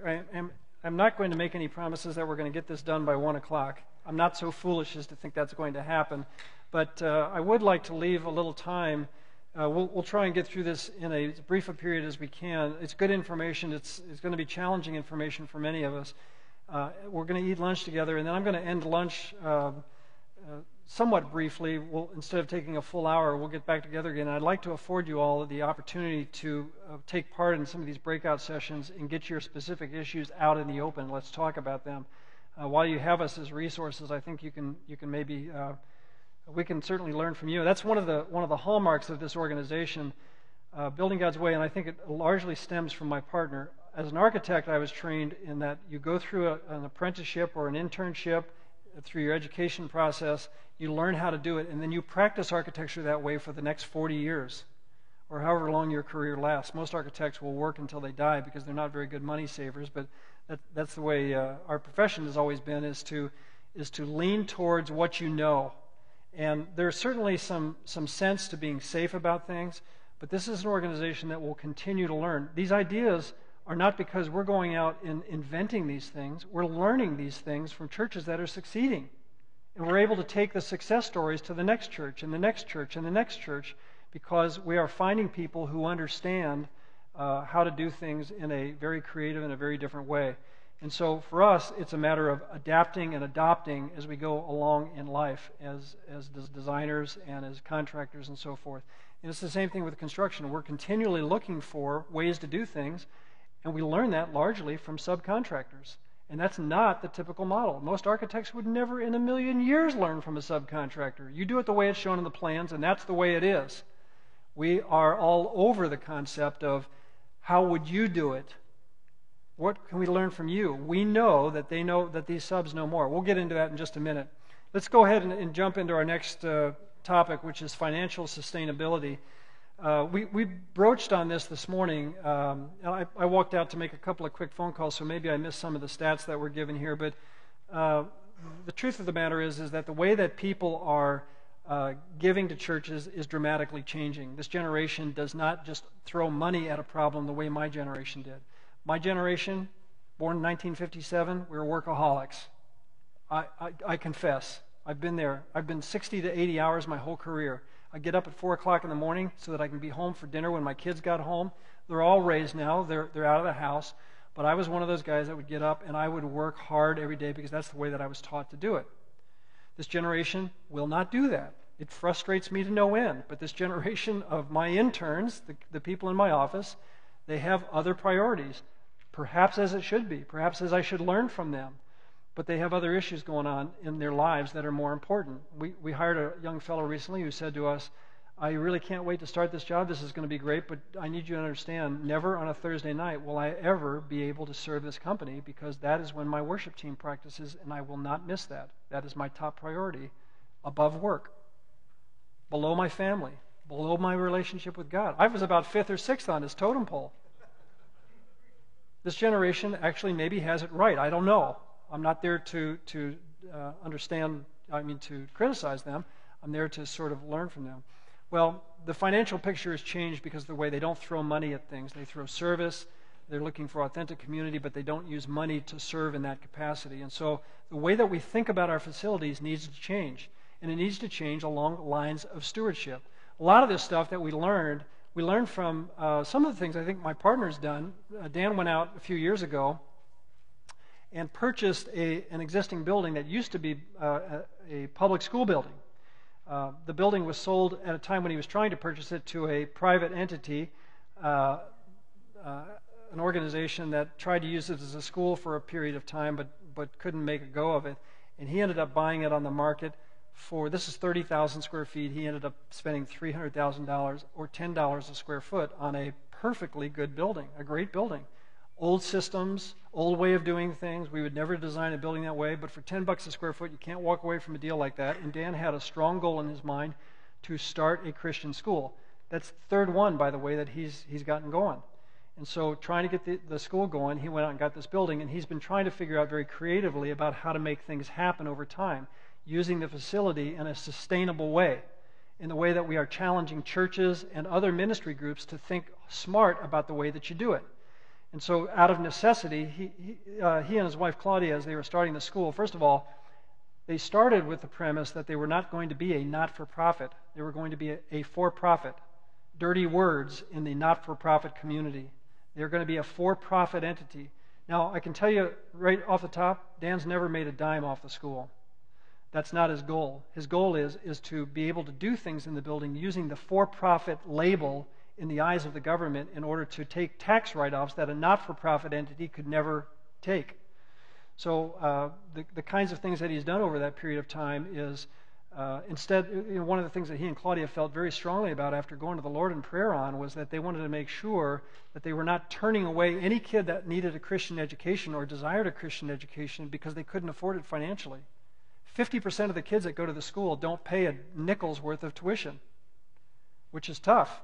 I'm not going to make any promises that we're going to get this done by 1 o'clock. I'm not so foolish as to think that's going to happen. But I would like to leave a little time. We'll try and get through this in as brief a period as we can. It's good information. It's going to be challenging information for many of us. We're going to eat lunch together, and then I'm going to end lunch somewhat briefly. Instead of taking a full hour, we'll get back together again. I'd like to afford you all the opportunity to take part in some of these breakout sessions and get your specific issues out in the open. Let's talk about them. While you have us as resources, I think you can maybe we can certainly learn from you. That's one of the hallmarks of this organization, Building God's Way, and I think it largely stems from my partner. As an architect, I was trained in that you go through an apprenticeship or an internship through your education process, you learn how to do it, and then you practice architecture that way for the next 40 years, or however long your career lasts. Most architects will work until they die because they're not very good money savers, but that's the way our profession has always been, is to lean towards what you know. And there's certainly some sense to being safe about things, but this is an organization that will continue to learn. These ideas are not because we're going out and inventing these things. We're learning these things from churches that are succeeding. And we're able to take the success stories to the next church and the next church and the next church because we are finding people who understand how to do things in a very creative and a very different way. And so for us, it's a matter of adapting and adopting as we go along in life as designers and as contractors and so forth. And it's the same thing with construction. We're continually looking for ways to do things, and we learn that largely from subcontractors. And that's not the typical model. Most architects would never in a million years learn from a subcontractor. You do it the way it's shown in the plans, and that's the way it is. We are all over the concept of how would you do it? What can we learn from you? We know that they know that these subs know more. We'll get into that in just a minute. Let's go ahead and jump into our next topic, which is financial sustainability. We broached on this morning. I walked out to make a couple of quick phone calls, so maybe I missed some of the stats that were given here. But the truth of the matter is that the way that people are giving to churches is dramatically changing. This generation does not just throw money at a problem the way my generation did. My generation, born in 1957, we were workaholics. I confess. I've been there. I've been 60 to 80 hours my whole career. I get up at 4 o'clock in the morning so that I can be home for dinner when my kids got home. They're all raised now. They're out of the house. But I was one of those guys that would get up and I would work hard every day because that's the way that I was taught to do it. This generation will not do that. It frustrates me to no end. But this generation of my interns, the people in my office, they have other priorities. Perhaps as it should be. Perhaps as I should learn from them. But they have other issues going on in their lives that are more important. We hired a young fellow recently who said to us, I really can't wait to start this job. This is going to be great, but I need you to understand, never on a Thursday night will I ever be able to serve this company because that is when my worship team practices, and I will not miss that. That is my top priority above work, below my family, below my relationship with God. I was about 5th or 6th on his totem pole. This generation actually maybe has it right. I don't know. I'm not there to criticize them. I'm there to sort of learn from them. Well, the financial picture has changed because of the way they don't throw money at things. They throw service. They're looking for authentic community, but they don't use money to serve in that capacity. And so the way that we think about our facilities needs to change. And it needs to change along the lines of stewardship. A lot of this stuff that we learned from some of the things I think my partner's done. Dan went out a few years ago and purchased an existing building that used to be a public school building. The building was sold at a time when he was trying to purchase it to a private entity, an organization that tried to use it as a school for a period of time but couldn't make a go of it. And he ended up buying it on the market for, this is 30,000 square feet. He ended up spending $300,000 or $10 a square foot on a perfectly good building, a great building. Old systems, old way of doing things. We would never design a building that way, but for $10 a square foot, you can't walk away from a deal like that. And Dan had a strong goal in his mind to start a Christian school. That's the third one, by the way, that he's gotten going. And so trying to get the school going, he went out and got this building, and he's been trying to figure out very creatively about how to make things happen over time, using the facility in a sustainable way, in the way that we are challenging churches and other ministry groups to think smart about the way that you do it. And so out of necessity, he and his wife Claudia, as they were starting the school, first of all, they started with the premise that they were not going to be a not-for-profit. They were going to be a for-profit. Dirty words in the not-for-profit community. They're going to be a for-profit entity. Now, I can tell you right off the top, Dan's never made a dime off the school. That's not his goal. His goal is to be able to do things in the building using the for-profit label in the eyes of the government in order to take tax write-offs that a not-for-profit entity could never take. So the kinds of things that he's done over that period of time is instead, one of the things that he and Claudia felt very strongly about after going to the Lord in prayer on was that they wanted to make sure that they were not turning away any kid that needed a Christian education or desired a Christian education because they couldn't afford it financially. 50% of the kids that go to the school don't pay a nickel's worth of tuition, which is tough.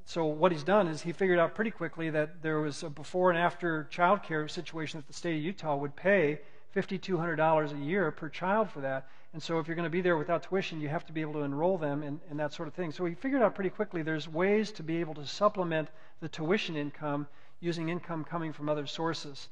So what he's done is he figured out pretty quickly that there was a before and after child care situation that the state of Utah would pay $5,200 a year per child for that. And so if you're going to be there without tuition, you have to be able to enroll them and that sort of thing. So he figured out pretty quickly there's ways to be able to supplement the tuition income using income coming from other sources.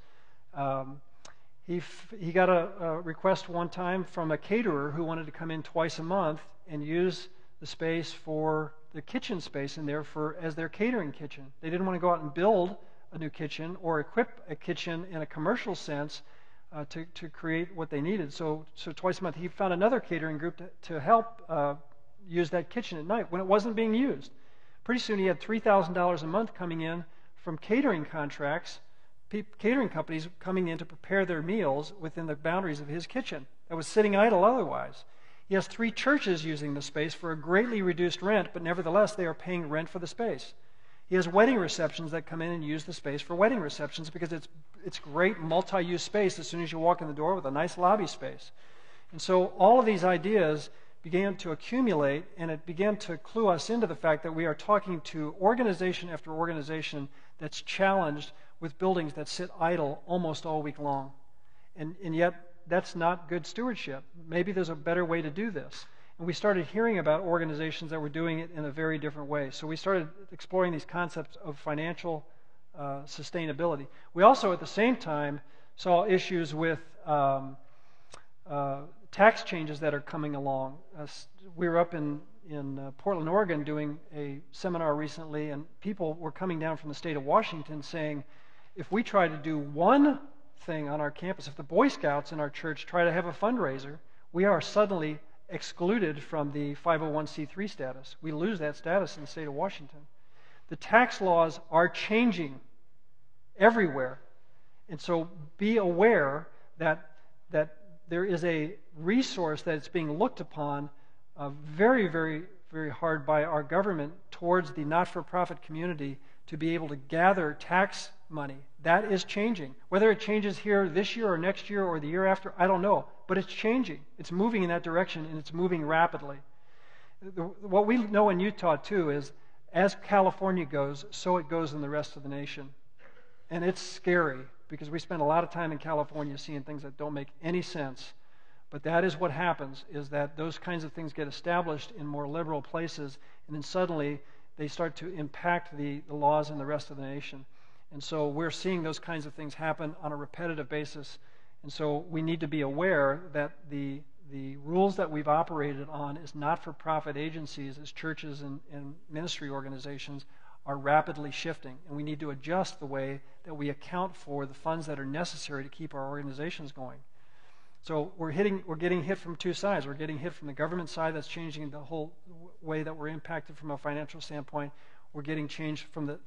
He got a request one time from a caterer who wanted to come in twice a month and use the space for the kitchen space in there as their catering kitchen. They didn't want to go out and build a new kitchen or equip a kitchen in a commercial sense to create what they needed. So twice a month he found another catering group to help use that kitchen at night when it wasn't being used. Pretty soon he had $3,000 a month coming in from catering contracts, catering companies coming in to prepare their meals within the boundaries of his kitchen that was sitting idle otherwise. He has 3 churches using the space for a greatly reduced rent, but nevertheless they are paying rent for the space. He has wedding receptions that come in and use the space for wedding receptions because it's great multi-use space as soon as you walk in the door with a nice lobby space. And so all of these ideas began to accumulate, and it began to clue us into the fact that we are talking to organization after organization that's challenged with buildings that sit idle almost all week long. And yet that's not good stewardship. Maybe there's a better way to do this. And we started hearing about organizations that were doing it in a very different way. So we started exploring these concepts of financial sustainability. We also, at the same time, saw issues with tax changes that are coming along. We were up in Portland, Oregon, doing a seminar recently, and people were coming down from the state of Washington saying, if we try to do one thing on our campus, if the Boy Scouts in our church try to have a fundraiser, we are suddenly excluded from the 501c3 status. We lose that status in the state of Washington. The tax laws are changing everywhere. And so be aware that there is a resource that is being looked upon very, very, very hard by our government towards the not-for-profit community to be able to gather tax money. That is changing. Whether it changes here this year or next year or the year after, I don't know. But it's changing. It's moving in that direction, and it's moving rapidly. What we know in Utah, too, is as California goes, so it goes in the rest of the nation. And it's scary because we spend a lot of time in California seeing things that don't make any sense. But that is what happens, is that those kinds of things get established in more liberal places, and then suddenly they start to impact the laws in the rest of the nation. And so we're seeing those kinds of things happen on a repetitive basis. And so we need to be aware that the rules that we've operated on as not-for-profit agencies, as churches and ministry organizations, are rapidly shifting. And we need to adjust the way that we account for the funds that are necessary to keep our organizations going. So we're getting hit from 2 sides. We're getting hit from the government side that's changing the whole way that we're impacted from a financial standpoint. We're getting changed from the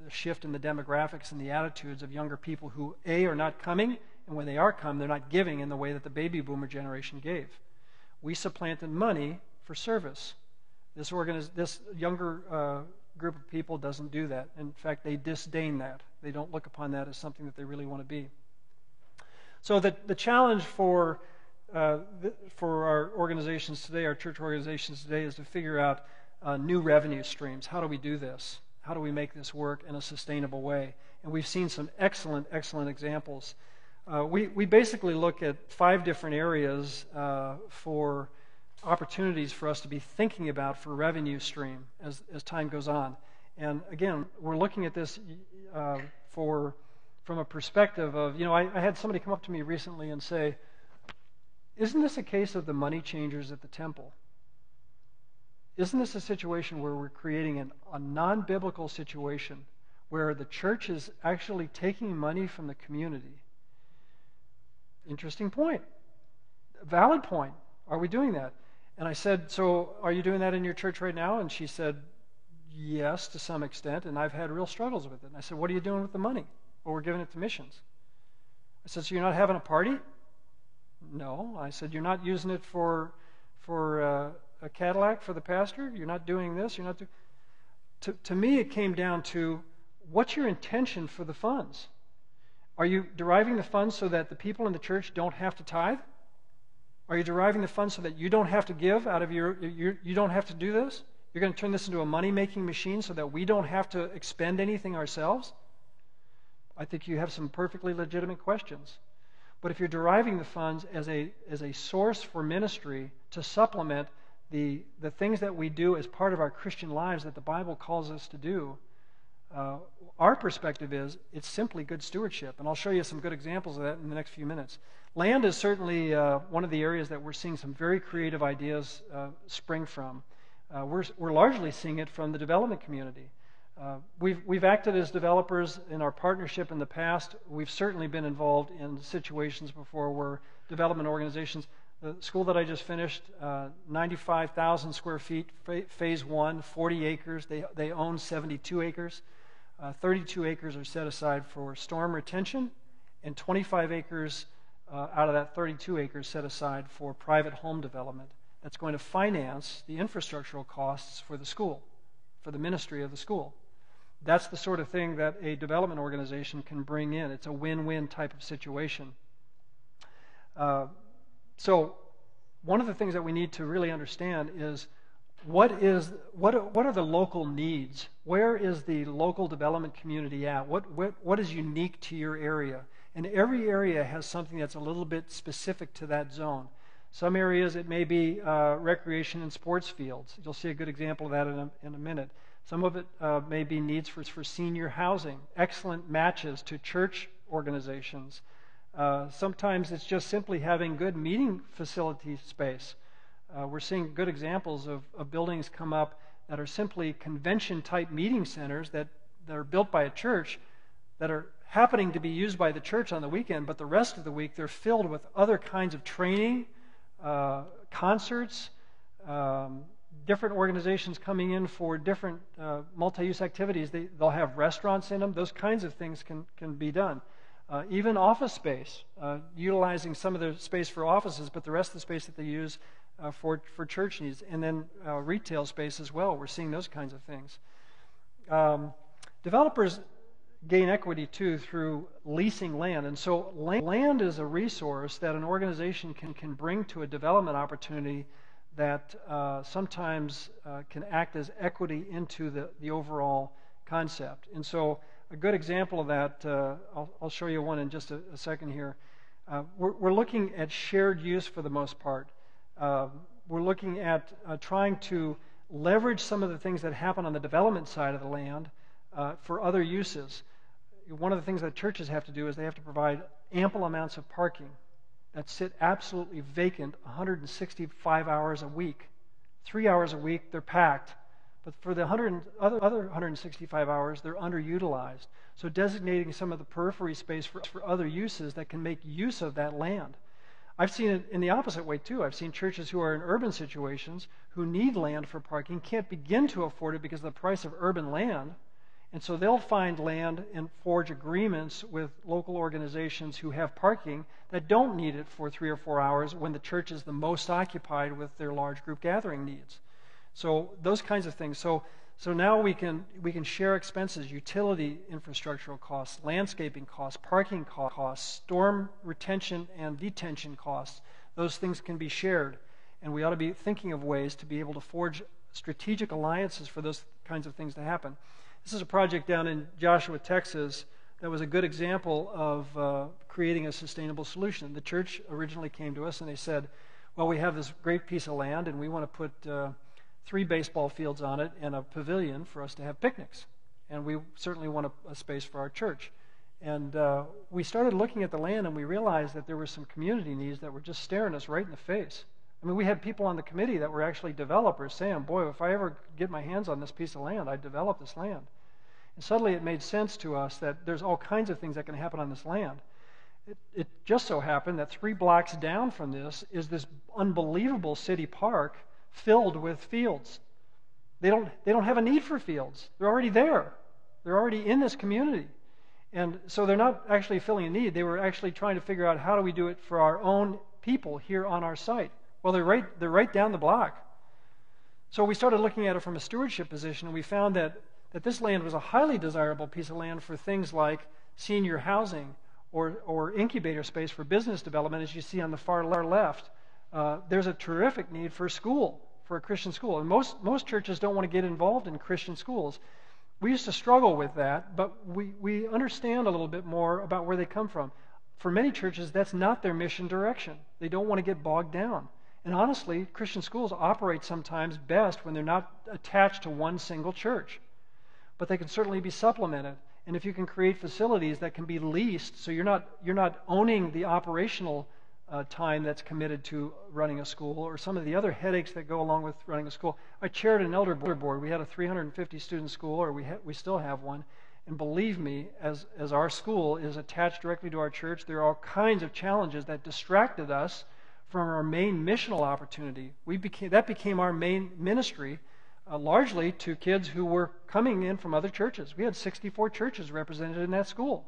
shift in the demographics and the attitudes of younger people who, A, are not coming, and when they are come, they're not giving in the way that the baby boomer generation gave. We supplanted money for service. This younger group of people doesn't do that. In fact, they disdain that. They don't look upon that as something that they really want to be. So the challenge for our organizations today, our church organizations today, is to figure out new revenue streams. How do we do this? How do we make this work in a sustainable way? And we've seen some excellent examples. We basically look at 5 different areas for opportunities for us to be thinking about for revenue stream as time goes on. And again, we're looking at this from a perspective of, I had somebody come up to me recently and say, isn't this a case of the money changers at the temple? Isn't this a situation where we're creating a non-biblical situation where the church is actually taking money from the community? Interesting point. Valid point. Are we doing that? And I said, so are you doing that in your church right now? And she said, yes, to some extent, and I've had real struggles with it. And I said, what are you doing with the money? Well, we're giving it to missions. I said, so you're not having a party? No. I said, you're not using it for a Cadillac for the pastor? You're not doing this? You're not doing... To me, it came down to, what's your intention for the funds? Are you deriving the funds so that the people in the church don't have to tithe? Are you deriving the funds so that you don't have to give out of you don't have to do this? You're going to turn this into a money-making machine so that we don't have to expend anything ourselves? I think you have some perfectly legitimate questions. But if you're deriving the funds as a source for ministry to supplement the things that we do as part of our Christian lives that the Bible calls us to do, our perspective is it's simply good stewardship. And I'll show you some good examples of that in the next few minutes. Land is certainly one of the areas that we're seeing some very creative ideas spring from. We're largely seeing it from the development community. We've acted as developers in our partnership in the past. We've certainly been involved in situations before where development organizations, the school that I just finished, 95,000 square feet, phase 1, 40 acres. They own 72 acres. 32 acres are set aside for storm retention, and 25 acres out of that 32 acres set aside for private home development. That's going to finance the infrastructural costs for the school, for the ministry of the school. That's the sort of thing that a development organization can bring in. It's a win-win type of situation. So one of the things that we need to really understand is what are the local needs? Where is the local development community at? What is unique to your area? And every area has something that's a little bit specific to that zone. Some areas it may be recreation and sports fields. You'll see a good example of that in a minute. Some of it may be needs for senior housing, excellent matches to church organizations. Sometimes it's just simply having good meeting facility space. We're seeing good examples of buildings come up that are simply convention-type meeting centers that are built by a church that are happening to be used by the church on the weekend, but the rest of the week they're filled with other kinds of training, concerts, different organizations coming in for different multi-use activities. They'll have restaurants in them. Those kinds of things can be done. Even office space, utilizing some of the space for offices, but the rest of the space that they use for church needs. And then retail space as well. We're seeing those kinds of things. Developers gain equity too through leasing land. And so land is a resource that an organization can bring to a development opportunity that sometimes can act as equity into the overall concept. And so a good example of that, I'll show you one in just a second here. We're looking at shared use for the most part. We're looking at trying to leverage some of the things that happen on the development side of the land for other uses. One of the things that churches have to do is they have to provide ample amounts of parking that sit absolutely vacant 165 hours a week. 3 hours a week, they're packed. But for the other 165 hours, they're underutilized. So designating some of the periphery space for other uses that can make use of that land. I've seen it in the opposite way, too. I've seen churches who are in urban situations who need land for parking, can't begin to afford it because of the price of urban land. And so they'll find land and forge agreements with local organizations who have parking that don't need it for 3 or 4 hours when the church is the most occupied with their large group gathering needs. So those kinds of things. So now we can share expenses, utility infrastructural costs, landscaping costs, parking costs, storm retention and detention costs. Those things can be shared. And we ought to be thinking of ways to be able to forge strategic alliances for those kinds of things to happen. This is a project down in Joshua, Texas, that was a good example of creating a sustainable solution. The church originally came to us and they said, well, we have this great piece of land and we want to put 3 baseball fields on it and a pavilion for us to have picnics. and we certainly want a space for our church. And we started looking at the land, and we realized that there were some community needs that were just staring us right in the face. I mean, we had people on the committee that were actually developers saying, boy, if I ever get my hands on this piece of land, I'd develop this land. And suddenly it made sense to us that there's all kinds of things that can happen on this land. It just so happened that 3 blocks down from this is this unbelievable city park filled with fields. They don't have a need for fields. They're already there. They're already in this community. And so they're not actually filling a need. They were actually trying to figure out how do we do it for our own people here on our site. Well, they're right down the block. So we started looking at it from a stewardship position, and we found that this land was a highly desirable piece of land for things like senior housing or incubator space for business development, as you see on the far left. There's a terrific need for a Christian school. And most churches don't want to get involved in Christian schools. We used to struggle with that, but we understand a little bit more about where they come from. For many churches, that's not their mission direction. They don't want to get bogged down. And honestly, Christian schools operate sometimes best when they're not attached to one single church. But they can certainly be supplemented. And if you can create facilities that can be leased, so you're not owning the operational time that's committed to running a school, or some of the other headaches that go along with running a school. I chaired an elder board. We had a 350-student school, or we still have one. And believe me, as our school is attached directly to our church, there are all kinds of challenges that distracted us from our main missional opportunity. That became our main ministry, largely to kids who were coming in from other churches. We had 64 churches represented in that school.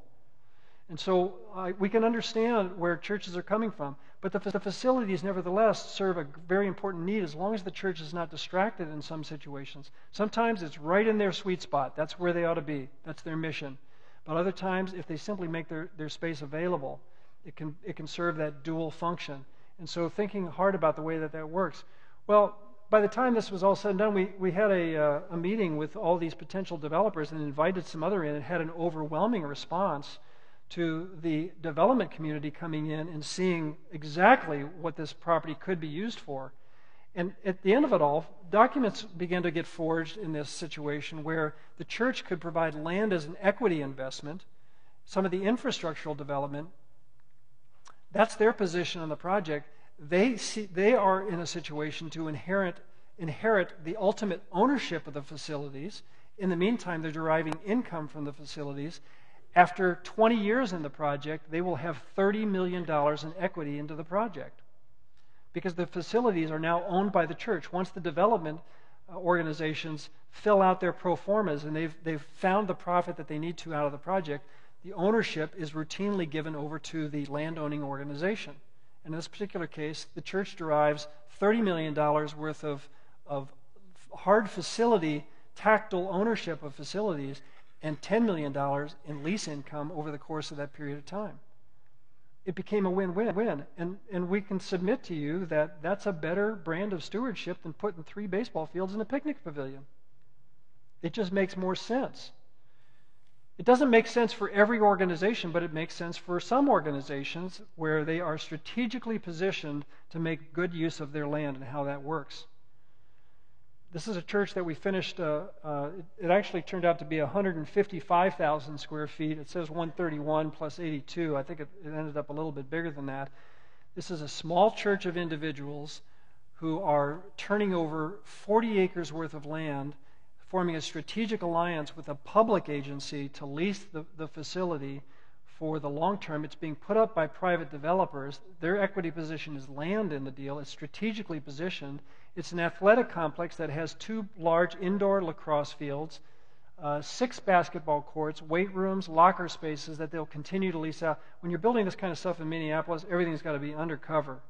And so we can understand where churches are coming from. But the facilities, nevertheless, serve a very important need as long as the church is not distracted in some situations. Sometimes it's right in their sweet spot. That's where they ought to be. That's their mission. But other times, if they simply make their space available, it can serve that dual function. And so thinking hard about the way that works. Well, by the time this was all said and done, we had a meeting with all these potential developers and invited some other in and had an overwhelming response to the development community coming in and seeing exactly what this property could be used for. And at the end of it all, documents began to get forged in this situation where the church could provide land as an equity investment, some of the infrastructural development. That's their position on the project. They are in a situation to inherit the ultimate ownership of the facilities. In the meantime, they're deriving income from the facilities. After 20 years in the project, they will have $30 million in equity into the project because the facilities are now owned by the church. Once the development organizations fill out their pro formas and they've found the profit that they need to out of the project, the ownership is routinely given over to the landowning organization. And in this particular case, the church derives $30 million worth of hard facility, tactile ownership of facilities, and $10 million in lease income over the course of that period of time. It became a win-win. And we can submit to you that that's a better brand of stewardship than putting 3 baseball fields in a picnic pavilion. It just makes more sense. It doesn't make sense for every organization, but it makes sense for some organizations where they are strategically positioned to make good use of their land and how that works. This is a church that we finished, it actually turned out to be 155,000 square feet. It says 131 plus 82. I think it ended up a little bit bigger than that. This is a small church of individuals who are turning over 40 acres worth of land, forming a strategic alliance with a public agency to lease the facility for the long term. It's being put up by private developers. Their equity position is land in the deal. It's strategically positioned. It's an athletic complex that has 2 large indoor lacrosse fields, 6 basketball courts, weight rooms, locker spaces that they'll continue to lease out. When you're building this kind of stuff in Minneapolis, everything's got to be undercover.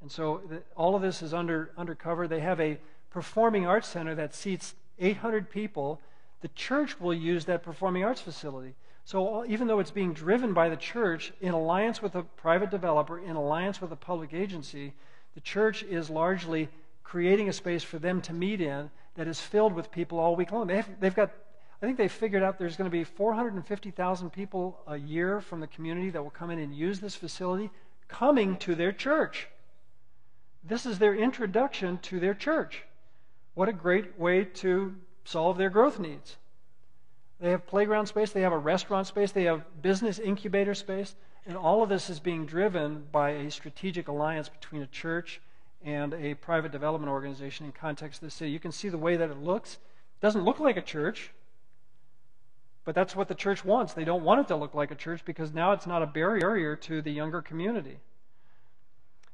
And so all of this is undercover. They have a performing arts center that seats 800 people. The church will use that performing arts facility. So even though it's being driven by the church in alliance with a private developer, in alliance with a public agency, the church is largely creating a space for them to meet in that is filled with people all week long. I think they've figured out there's going to be 450,000 people a year from the community that will come in and use this facility coming to their church. This is their introduction to their church. What a great way to solve their growth needs. They have playground space, they have a restaurant space, they have business incubator space, and all of this is being driven by a strategic alliance between a church and a private development organization in context of the city. You can see the way that it looks. It doesn't look like a church, but that's what the church wants. They don't want it to look like a church because now it's not a barrier to the younger community.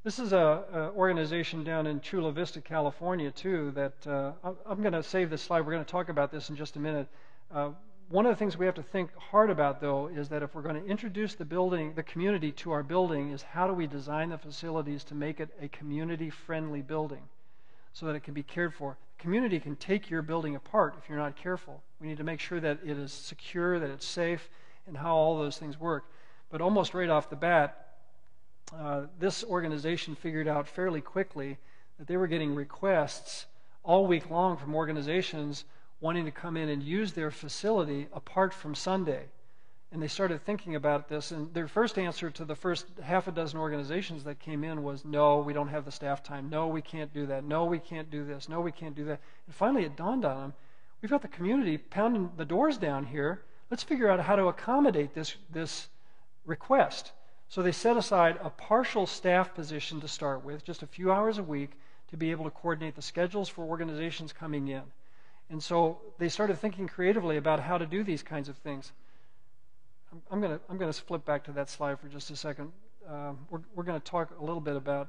This is an organization down in Chula Vista, California, too, that I'm going to save this slide. We're going to talk about this in just a minute. One of the things we have to think hard about, though, is that if we're going to introduce the community to our building, is how do we design the facilities to make it a community-friendly building so that it can be cared for. The community can take your building apart if you're not careful. We need to make sure that it is secure, that it's safe, and how all those things work. But almost right off the bat, this organization figured out fairly quickly that they were getting requests all week long from organizations wanting to come in and use their facility apart from Sunday. And they started thinking about this, and their first answer to the first half a dozen organizations that came in was, no, we don't have the staff time. No, we can't do that. No, we can't do this. No, we can't do that. And finally it dawned on them, we've got the community pounding the doors down here. Let's figure out how to accommodate this request. So they set aside a partial staff position to start with, just a few hours a week, to be able to coordinate the schedules for organizations coming in. And so they started thinking creatively about how to do these kinds of things. I'm going to flip back to that slide for just a second. We're going to talk a little bit about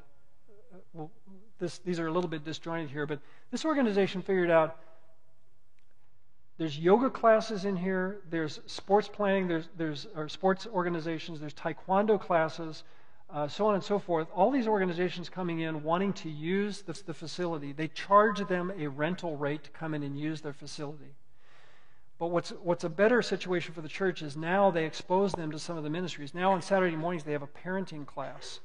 these are a little bit disjointed here, but this organization figured out there's yoga classes in here, there's sports planning, there's sports organizations, there's taekwondo classes, so on and so forth. All these organizations coming in wanting to use the facility. They charge them a rental rate to come in and use their facility. But what's a better situation for the church is now they expose them to some of the ministries. Now on Saturday mornings they have a parenting class.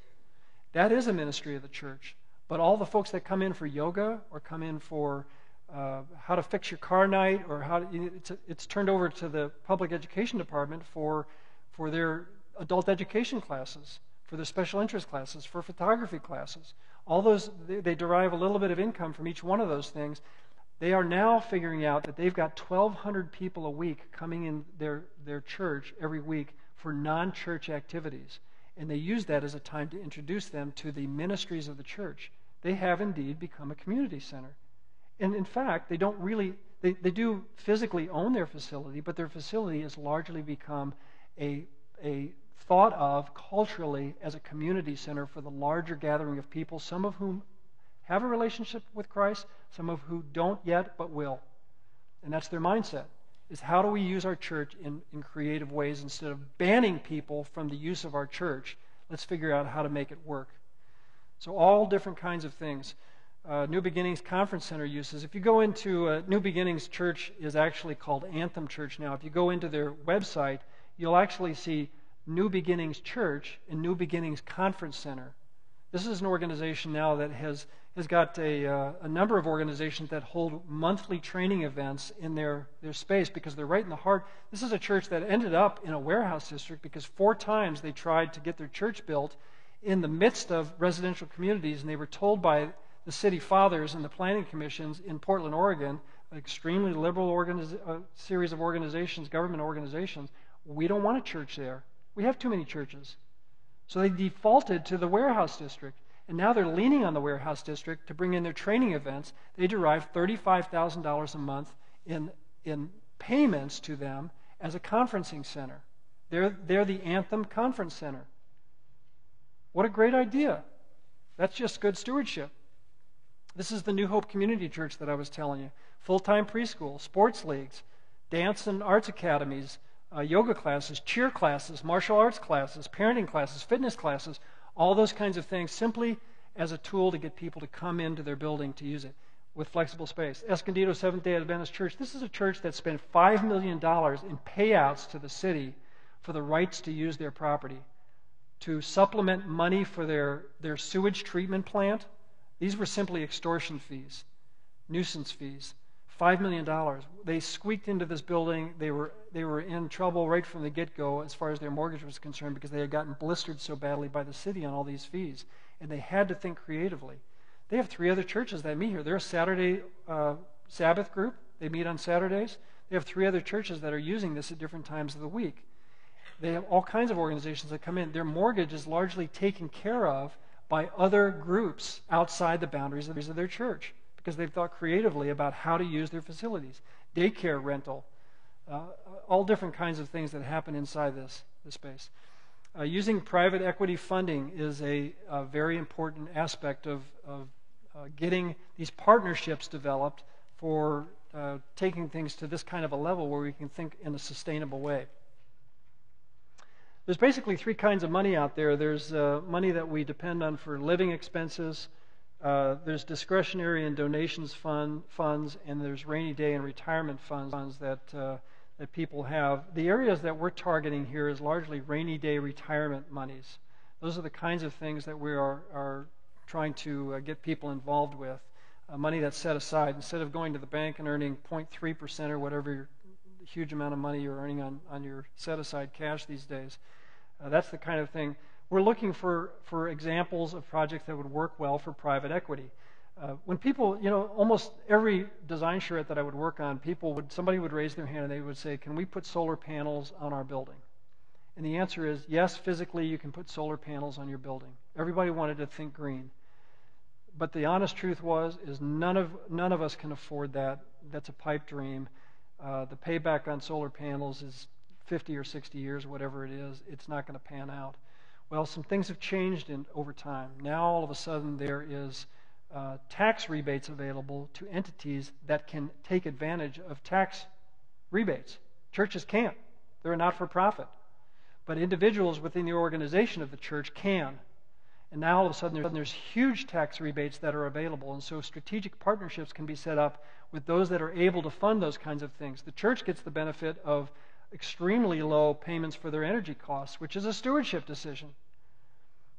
That is a ministry of the church. But all the folks that come in for yoga or come in for how to fix your car night, or it's turned over to the public education department for their adult education classes, for their special interest classes, for photography classes. All those, they derive a little bit of income from each one of those things. They are now figuring out that they've got 1,200 people a week coming in their church every week for non-church activities. And they use that as a time to introduce them to the ministries of the church. They have indeed become a community center. And in fact, they don't really, they do physically own their facility, but their facility has largely become a thought of culturally as a community center for the larger gathering of people, some of whom have a relationship with Christ, some of who don't yet but will. And that's their mindset, is how do we use our church in creative ways instead of banning people from the use of our church? Let's figure out how to make it work. So all different kinds of things. New Beginnings Conference Center uses. If you go into New Beginnings Church is actually called Anthem Church now. If you go into their website, you'll actually see New Beginnings Church and New Beginnings Conference Center. This is an organization now that has got a number of organizations that hold monthly training events in their space because they're right in the heart. This is a church that ended up in a warehouse district because 4 times they tried to get their church built in the midst of residential communities, and they were told by the city fathers and the planning commissions in Portland, Oregon, an extremely liberal series of organizations, government organizations, we don't want a church there. We have too many churches. So they defaulted to the warehouse district, and now they're leaning on the warehouse district to bring in their training events. They derive $35,000 a month in payments to them as a conferencing center. They're the Anthem Conference Center. What a great idea. That's just good stewardship. This is the New Hope Community Church that I was telling you. Full-time preschool, sports leagues, dance and arts academies, yoga classes, cheer classes, martial arts classes, parenting classes, fitness classes, all those kinds of things simply as a tool to get people to come into their building to use it with flexible space. Escondido Seventh-day Adventist Church, this is a church that spent $5 million in payouts to the city for the rights to use their property, to supplement money for their sewage treatment plant. These were simply extortion fees, nuisance fees. $5 million. They squeaked into this building. They were in trouble right from the get-go as far as their mortgage was concerned because they had gotten blistered so badly by the city on all these fees. And they had to think creatively. They have 3 other churches that meet here. They're a Saturday Sabbath group. They meet on Saturdays. They have 3 other churches that are using this at different times of the week. They have all kinds of organizations that come in. Their mortgage is largely taken care of by other groups outside the boundaries of their church because they've thought creatively about how to use their facilities. Daycare rental, all different kinds of things that happen inside this space. Using private equity funding is a very important aspect of getting these partnerships developed for taking things to this kind of a level where we can think in a sustainable way. There's basically 3 kinds of money out there. There's money that we depend on for living expenses, there's discretionary and donations funds, and there's rainy day and retirement funds that people have. The areas that we're targeting here is largely rainy day retirement monies. Those are the kinds of things that we are trying to get people involved with. Money that's set aside. Instead of going to the bank and earning 0.3% or whatever huge amount of money you're earning on your set-aside cash these days. That's the kind of thing. We're looking for examples of projects that would work well for private equity. When people, almost every design charrette that I would work on, somebody would raise their hand and they would say, can we put solar panels on our building? And the answer is, yes, physically you can put solar panels on your building. Everybody wanted to think green. But the honest truth is none of us can afford that. That's a pipe dream. The payback on solar panels is 50 or 60 years, whatever it is. It's not going to pan out. Well, some things have changed over time. Now, all of a sudden, there is tax rebates available to entities that can take advantage of tax rebates. Churches can't. They're a not-for-profit. But individuals within the organization of the church can. And now, all of a sudden, there's huge tax rebates that are available. And so strategic partnerships can be set up with those that are able to fund those kinds of things. The church gets the benefit of extremely low payments for their energy costs, which is a stewardship decision.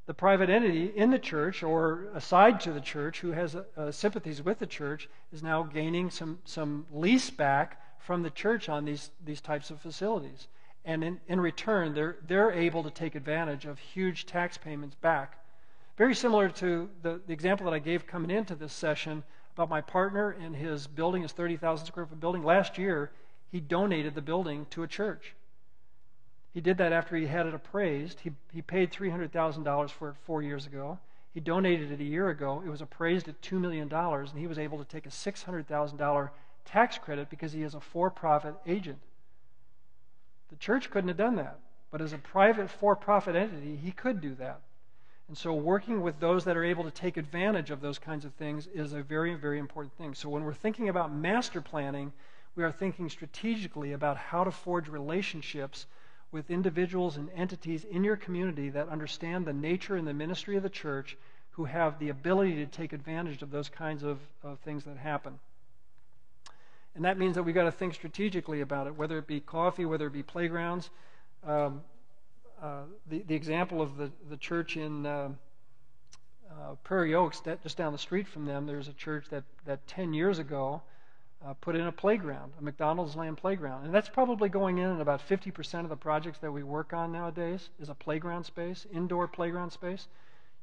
The private entity in the church or aside to the church who has sympathies with the church is now gaining some lease back from the church on these types of facilities. And in return, they're able to take advantage of huge tax payments back. Very similar to the example that I gave coming into this session about my partner and his building, his 30,000 square foot building. Last year, he donated the building to a church. He did that after he had it appraised. He paid $300,000 for it 4 years ago. He donated it a year ago. It was appraised at $2 million, and he was able to take a $600,000 tax credit because he is a for-profit agent. The church couldn't have done that, but as a private for-profit entity, he could do that. And so working with those that are able to take advantage of those kinds of things is a very, very important thing. So when we're thinking about master planning, we are thinking strategically about how to forge relationships with individuals and entities in your community that understand the nature and the ministry of the church, who have the ability to take advantage of those kinds of things that happen. And that means that we've got to think strategically about it, whether it be coffee, whether it be playgrounds. The example of the church in Prairie Oaks, just down the street from them, there's a church that 10 years ago put in a playground, a McDonald's land playground. And that's probably going in about 50% of the projects that we work on nowadays is a playground space, indoor playground space.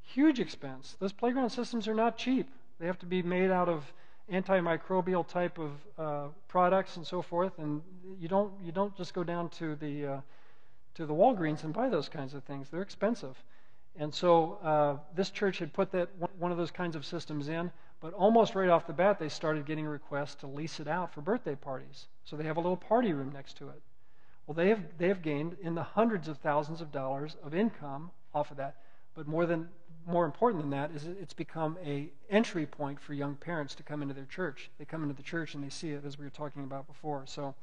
Huge expense. Those playground systems are not cheap. They have to be made out of antimicrobial type of products and so forth. And you don't just go down to the Walgreens and buy those kinds of things. They're expensive. And so this church had put one of those kinds of systems in, but almost right off the bat they started getting requests to lease it out for birthday parties. So they have a little party room next to it. Well, they have gained in the hundreds of thousands of dollars of income off of that. But more important than that is it's become an entry point for young parents to come into their church. They come into the church and they see it, as we were talking about before. So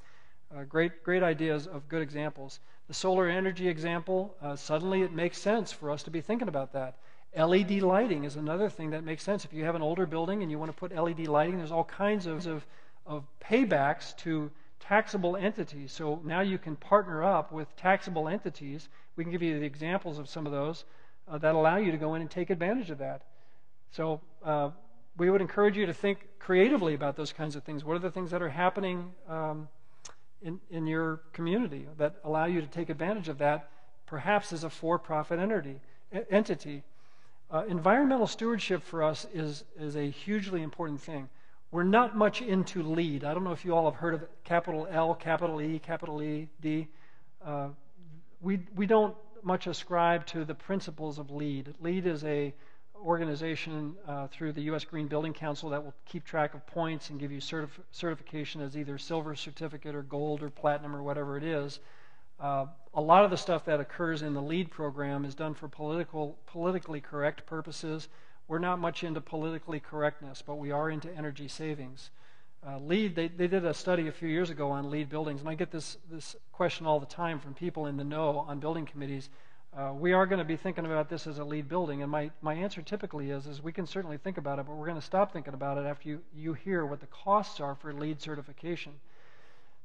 great ideas of good examples. The solar energy example, suddenly it makes sense for us to be thinking about that. LED lighting is another thing that makes sense. If you have an older building and you want to put LED lighting, there's all kinds of paybacks to taxable entities. So now you can partner up with taxable entities. We can give you the examples of some of those that allow you to go in and take advantage of that. So we would encourage you to think creatively about those kinds of things. What are the things that are happening in your community that allow you to take advantage of that, perhaps as a for-profit entity? Environmental stewardship for us is a hugely important thing. We're not much into LEED. I don't know if you all have heard of it, capital L, capital E, D. We don't much ascribe to the principles of LEED. LEED is a organization through the U.S. Green Building Council that will keep track of points and give you certification as either silver certificate or gold or platinum or whatever it is. A lot of the stuff that occurs in the LEED program is done for politically correct purposes. We're not much into politically correctness, but we are into energy savings. LEED, they did a study a few years ago on LEED buildings, and I get this question all the time from people in the know on building committees. We are going to be thinking about this as a LEED building, and my answer typically is we can certainly think about it, but we're going to stop thinking about it after you hear what the costs are for LEED certification.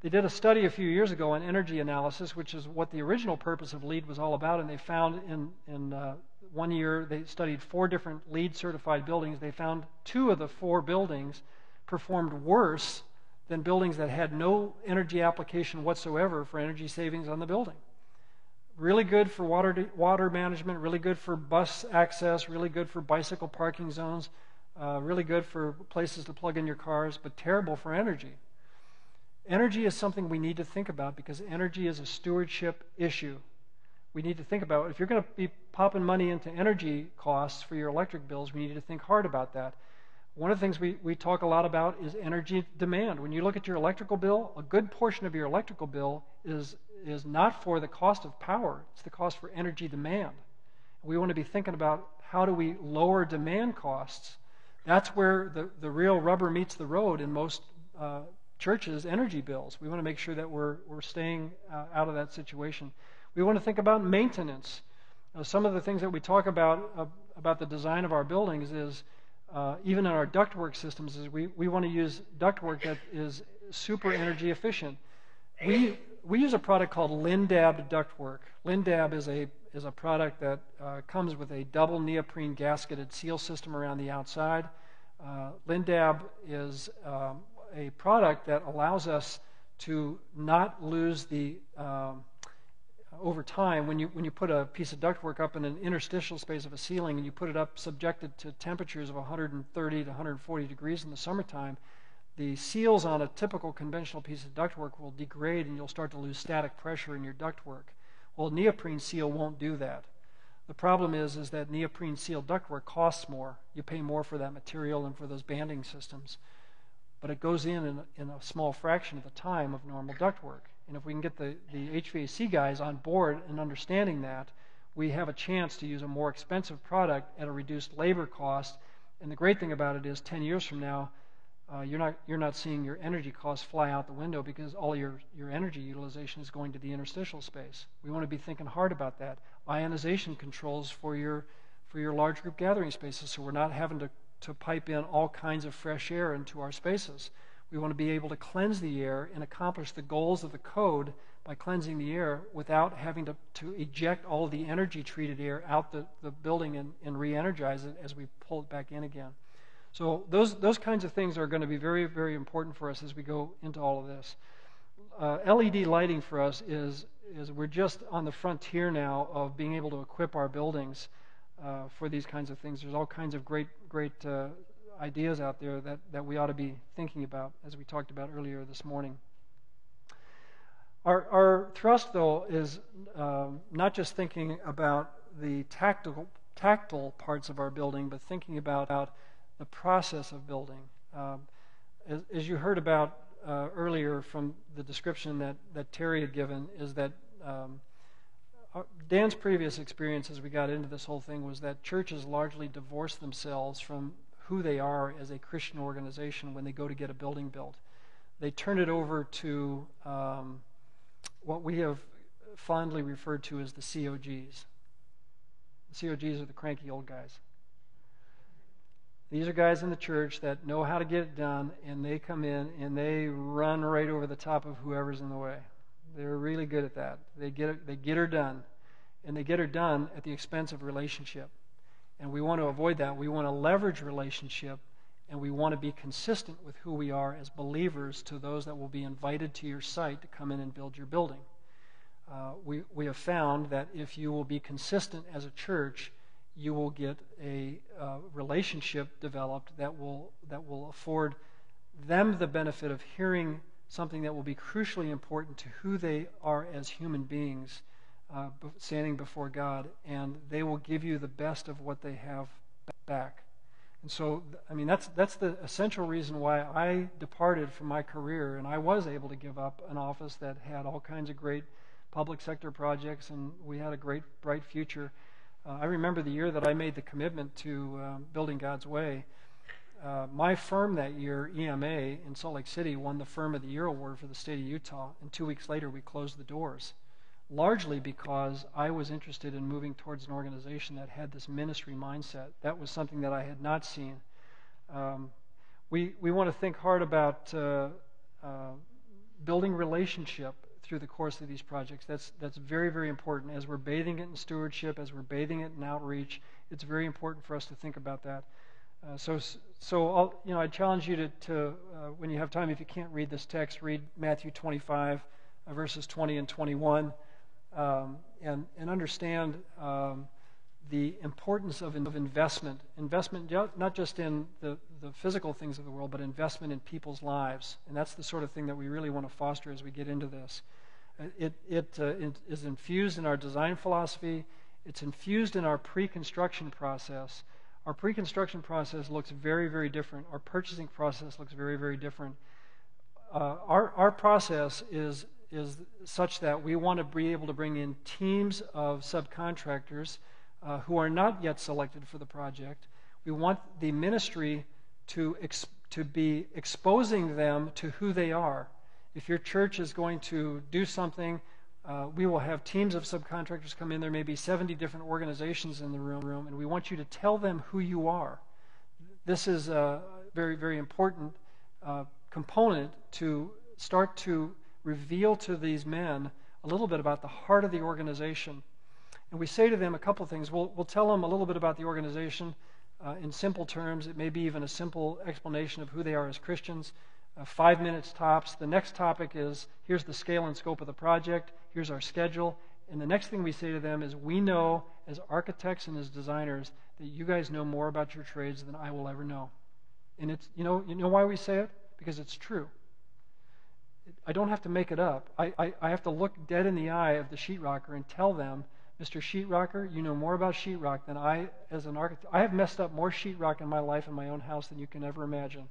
They did a study a few years ago on energy analysis, which is what the original purpose of LEED was all about, and they found in 1 year they studied 4 different LEED certified buildings. They found 2 of the 4 buildings performed worse than buildings that had no energy application whatsoever for energy savings on the building. Really good for water management, really good for bus access, really good for bicycle parking zones, really good for places to plug in your cars, but terrible for energy. Energy is something we need to think about because energy is a stewardship issue. We need to think about, if you're going to be popping money into energy costs for your electric bills, we need to think hard about that. One of the things we talk a lot about is energy demand. When you look at your electrical bill, a good portion of your electrical bill is not for the cost of power, it's the cost for energy demand. We want to be thinking about how do we lower demand costs. That's where the real rubber meets the road in most churches' energy bills. We want to make sure that we're staying out of that situation. We want to think about maintenance. Some of the things that we talk about the design of our buildings is, even in our ductwork systems, is we want to use ductwork that is super energy efficient. We use a product called Lindab ductwork. Lindab is a product that comes with a double neoprene gasketed seal system around the outside. Lindab is a product that allows us to not lose the over time, when you put a piece of ductwork up in an interstitial space of a ceiling and you put it up subjected to temperatures of 130 to 140 degrees in the summertime, the seals on a typical conventional piece of ductwork will degrade and you'll start to lose static pressure in your ductwork. Well, neoprene seal won't do that. The problem is that neoprene seal ductwork costs more. You pay more for that material and for those banding systems. But it goes in a small fraction of the time of normal ductwork. And if we can get the HVAC guys on board and understanding that, we have a chance to use a more expensive product at a reduced labor cost. And the great thing about it is 10 years from now, you're not seeing your energy costs fly out the window because all your energy utilization is going to the interstitial space. We want to be thinking hard about that. Ionization controls for your large group gathering spaces, so we're not having to pipe in all kinds of fresh air into our spaces. We want to be able to cleanse the air and accomplish the goals of the code by cleansing the air without having to eject all of the energy-treated air out the building and re-energize it as we pull it back in again. So those kinds of things are going to be very, very important for us as we go into all of this. LED lighting for us is we're just on the frontier now of being able to equip our buildings for these kinds of things. There's all kinds of great ideas out there that we ought to be thinking about, as we talked about earlier this morning. Our thrust, though, is not just thinking about the tactile parts of our building, but thinking about the process of building. As you heard about earlier from the description that Terry had given, is that Dan's previous experience as we got into this whole thing was that churches largely divorce themselves from who they are as a Christian organization when they go to get a building built. They turn it over to what we have fondly referred to as the COGs. The COGs are the cranky old guys. These are guys in the church that know how to get it done, and they come in and they run right over the top of whoever's in the way. They're really good at that. They get her done, and they get her done at the expense of relationship. And we want to avoid that. We want to leverage relationship, and we want to be consistent with who we are as believers to those that will be invited to your site to come in and build your building. We have found that if you will be consistent as a church, you will get a relationship developed that will afford them the benefit of hearing something that will be crucially important to who they are as human beings standing before God, and they will give you the best of what they have back. And so, I mean, that's the essential reason why I departed from my career, and I was able to give up an office that had all kinds of great public sector projects, and we had a great, bright future. I remember the year that I made the commitment to Building God's Way. My firm that year, EMA, in Salt Lake City, won the Firm of the Year award for the state of Utah, and 2 weeks later we closed the doors, largely because I was interested in moving towards an organization that had this ministry mindset. That was something that I had not seen. We want to think hard about building relationship through the course of these projects. That's very, very important. As we're bathing it in stewardship, as we're bathing it in outreach, it's very important for us to think about that. So I challenge you to when you have time, if you can't read this text, read Matthew 25, verses 20 and 21, and understand the importance of investment. Investment not just in the physical things of the world, but investment in people's lives. And that's the sort of thing that we really want to foster as we get into this. It is infused in our design philosophy. It's infused in our pre-construction process. Our pre-construction process looks very, very different. Our purchasing process looks very, very different. Our process is such that we want to be able to bring in teams of subcontractors who are not yet selected for the project. We want the ministry to be exposing them to who they are. If your church is going to do something, we will have teams of subcontractors come in. There may be 70 different organizations in the room, and we want you to tell them who you are. This is a very, very important component to start to reveal to these men a little bit about the heart of the organization. And we say to them a couple things. We'll tell them a little bit about the organization in simple terms. It may be even a simple explanation of who they are as Christians. 5 minutes tops. The next topic is, here's the scale and scope of the project. Here's our schedule. And the next thing we say to them is, we know as architects and as designers that you guys know more about your trades than I will ever know. And it's, you know why we say it? Because it's true. I don't have to make it up. I have to look dead in the eye of the sheetrocker and tell them, Mr. Sheetrocker, you know more about sheetrock than I, as an architect. I have messed up more sheetrock in my life in my own house than you can ever imagine.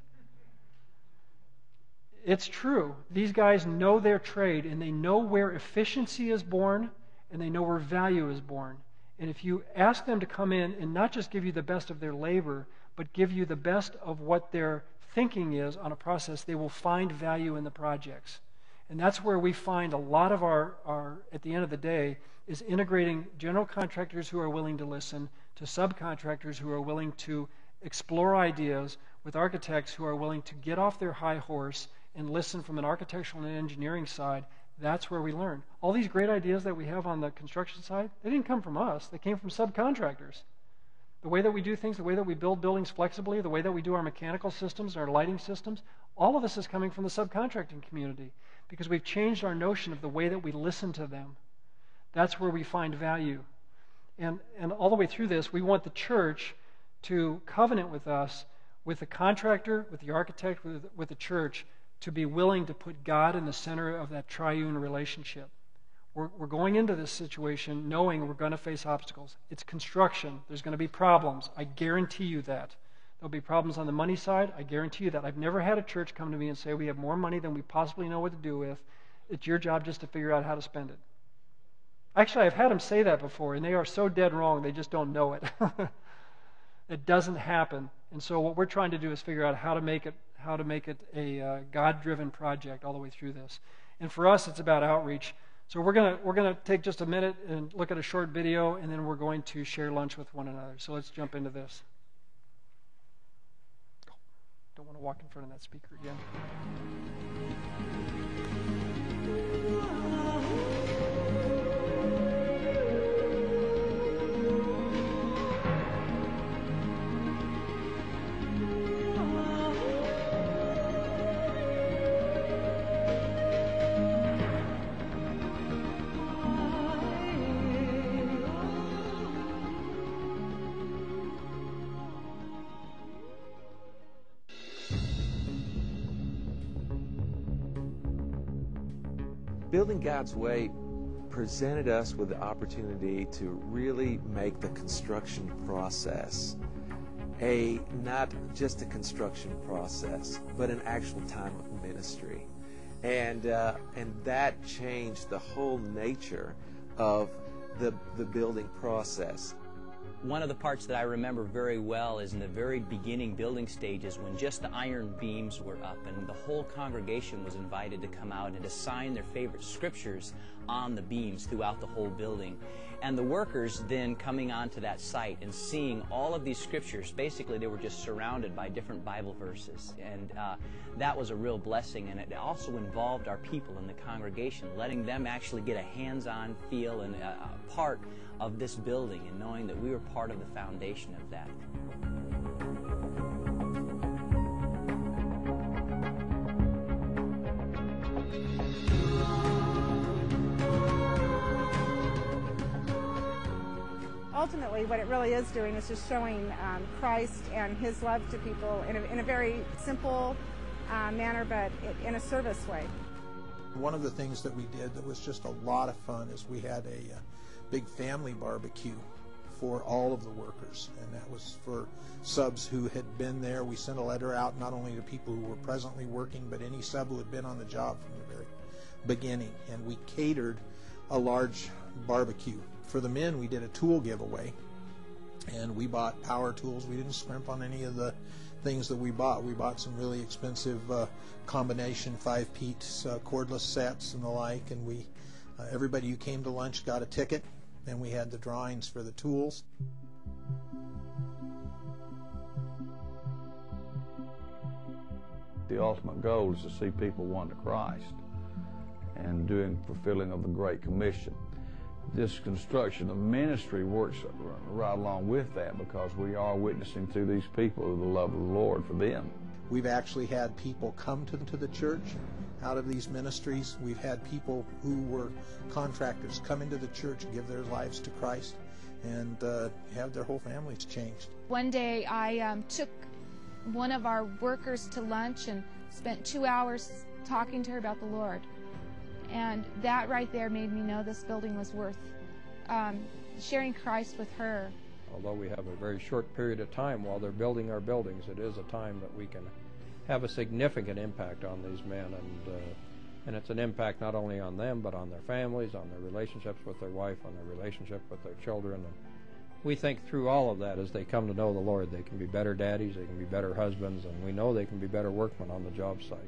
It's true. These guys know their trade, and they know where efficiency is born, and they know where value is born. And if you ask them to come in and not just give you the best of their labor, but give you the best of what their thinking is on a process, they will find value in the projects. And that's where we find a lot of our at the end of the day, is integrating general contractors who are willing to listen to subcontractors who are willing to explore ideas with architects who are willing to get off their high horse and listen from an architectural and engineering side. That's where we learn. All these great ideas that we have on the construction side, they didn't come from us. They came from subcontractors. The way that we do things, the way that we build buildings flexibly, the way that we do our mechanical systems, our lighting systems, all of this is coming from the subcontracting community because we've changed our notion of the way that we listen to them. That's where we find value. And all the way through this, we want the church to covenant with us, with the contractor, with the architect, with the church, to be willing to put God in the center of that triune relationship. We're going into this situation knowing we're going to face obstacles. It's construction. There's going to be problems. I guarantee you that. There'll be problems on the money side. I guarantee you that. I've never had a church come to me and say, we have more money than we possibly know what to do with. It's your job just to figure out how to spend it. Actually, I've had them say that before, and they are so dead wrong, they just don't know it. It doesn't happen. And so what we're trying to do is figure out how to make it a God-driven project all the way through this. And for us, it's about outreach. So we're gonna take just a minute and look at a short video, and then we're going to share lunch with one another. So let's jump into this. Don't want to walk in front of that speaker again. Building God's Way presented us with the opportunity to really make the construction process not just a construction process, but an actual time of ministry. And that changed the whole nature of the building process. One of the parts that I remember very well is in the very beginning building stages when just the iron beams were up and the whole congregation was invited to come out and to sign their favorite scriptures on the beams throughout the whole building. And the workers then coming onto that site and seeing all of these scriptures, basically they were just surrounded by different Bible verses. And that was a real blessing, and it also involved our people in the congregation, letting them actually get a hands-on feel and a part of this building and knowing that we were part of the foundation of that. Ultimately, what it really is doing is just showing Christ and His love to people in a very simple manner, but in a service way. One of the things that we did that was just a lot of fun is we had a big family barbecue for all of the workers, and that was for subs who had been there. We sent a letter out not only to people who were presently working, but any sub who had been on the job from the very beginning, and we catered a large barbecue. For the men, we did a tool giveaway, and we bought power tools. We didn't scrimp on any of the things that we bought. We bought some really expensive combination 5-piece cordless sets and the like, and we everybody who came to lunch got a ticket, and we had the drawings for the tools. The ultimate goal is to see people won to Christ and doing fulfilling of the Great Commission. This construction of ministry works right along with that, because we are witnessing to these people the love of the Lord for them. We've actually had people come to the church out of these ministries. We've had people who were contractors come into the church, give their lives to Christ, and have their whole families changed. One day I took one of our workers to lunch and spent 2 hours talking to her about the Lord. And that right there made me know this building was worth sharing Christ with her. Although we have a very short period of time while they're building our buildings, it is a time that we can have a significant impact on these men, and it's an impact not only on them but on their families, on their relationships with their wife, on their relationship with their children. And we think through all of that, as they come to know the Lord, they can be better daddies, they can be better husbands, and we know they can be better workmen on the job site.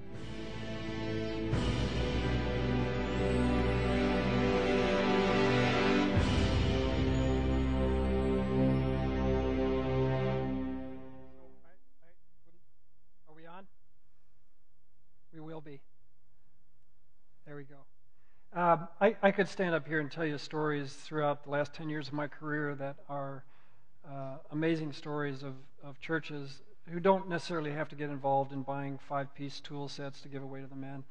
We will be. There we go. I could stand up here and tell you stories throughout the last 10 years of my career that are amazing stories of churches who don't necessarily have to get involved in buying 5-piece tool sets to give away to the men.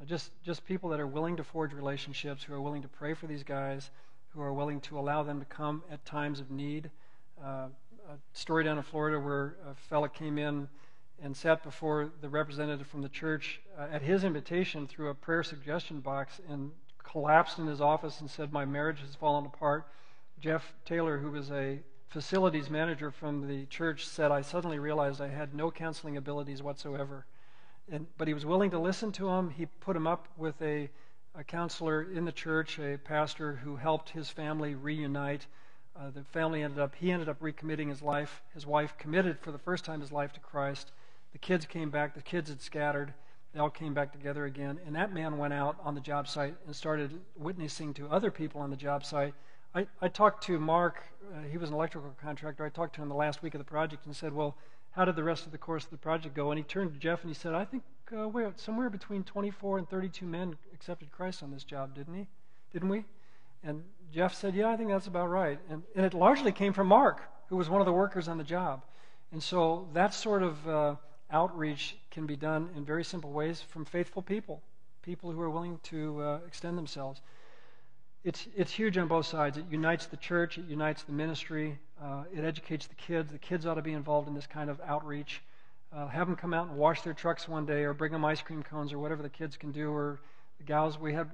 Just people that are willing to forge relationships, who are willing to pray for these guys, who are willing to allow them to come at times of need. A story down in Florida where a fella came in and sat before the representative from the church at his invitation through a prayer suggestion box and collapsed in his office and said, "My marriage has fallen apart." Jeff Taylor, who was a facilities manager from the church, said, "I suddenly realized I had no counseling abilities whatsoever." But he was willing to listen to him. He put him up with a counselor in the church, a pastor who helped his family reunite. He ended up recommitting his life. His wife committed for the first time his life to Christ. The kids came back. The kids had scattered. They all came back together again. And that man went out on the job site and started witnessing to other people on the job site. I talked to Mark. He was an electrical contractor. I talked to him the last week of the project and said, "Well, how did the rest of the course of the project go?" And he turned to Jeff and he said, "I think we're somewhere between 24 and 32 men accepted Christ on this job, didn't we?" And Jeff said, "Yeah, I think that's about right." And it largely came from Mark, who was one of the workers on the job. And so that sort of outreach can be done in very simple ways from faithful people who are willing to extend themselves. It's huge on both sides. It unites the church, it unites the ministry, it educates the kids. The kids ought to be involved in this kind of outreach. Have them come out and wash their trucks one day, or bring them ice cream cones, or whatever the kids can do, or the gals. We had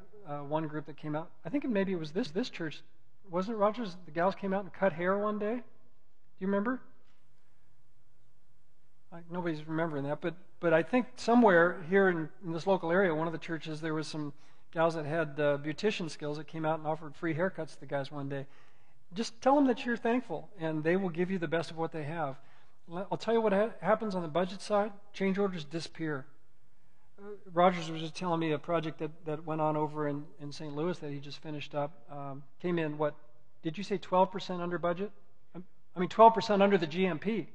one group that came out. I think maybe it was this church. Wasn't it, Rogers? The gals came out and cut hair one day. Do you remember? Nobody's remembering that, but I think somewhere here in this local area, one of the churches, there was some gals that had beautician skills that came out and offered free haircuts to the guys one day. Just tell them that you're thankful, and they will give you the best of what they have. I'll tell you what happens on the budget side. Change orders disappear. Rogers was just telling me a project that went on over in St. Louis that he just finished up. Came in, what, did you say 12% under budget? 12% under the GMP.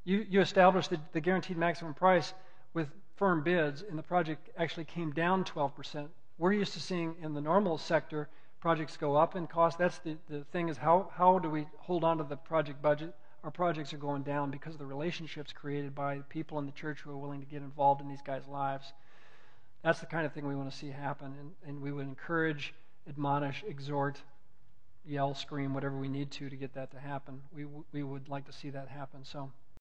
You established the guaranteed maximum price with firm bids, and the project actually came down 12%. We're used to seeing in the normal sector projects go up in cost. That's the thing is how do we hold on to the project budget? Our projects are going down because of the relationships created by people in the church who are willing to get involved in these guys' lives. That's the kind of thing we want to see happen, and we would encourage, admonish, exhort, yell, scream, whatever we need to get that to happen. We would like to see that happen. So.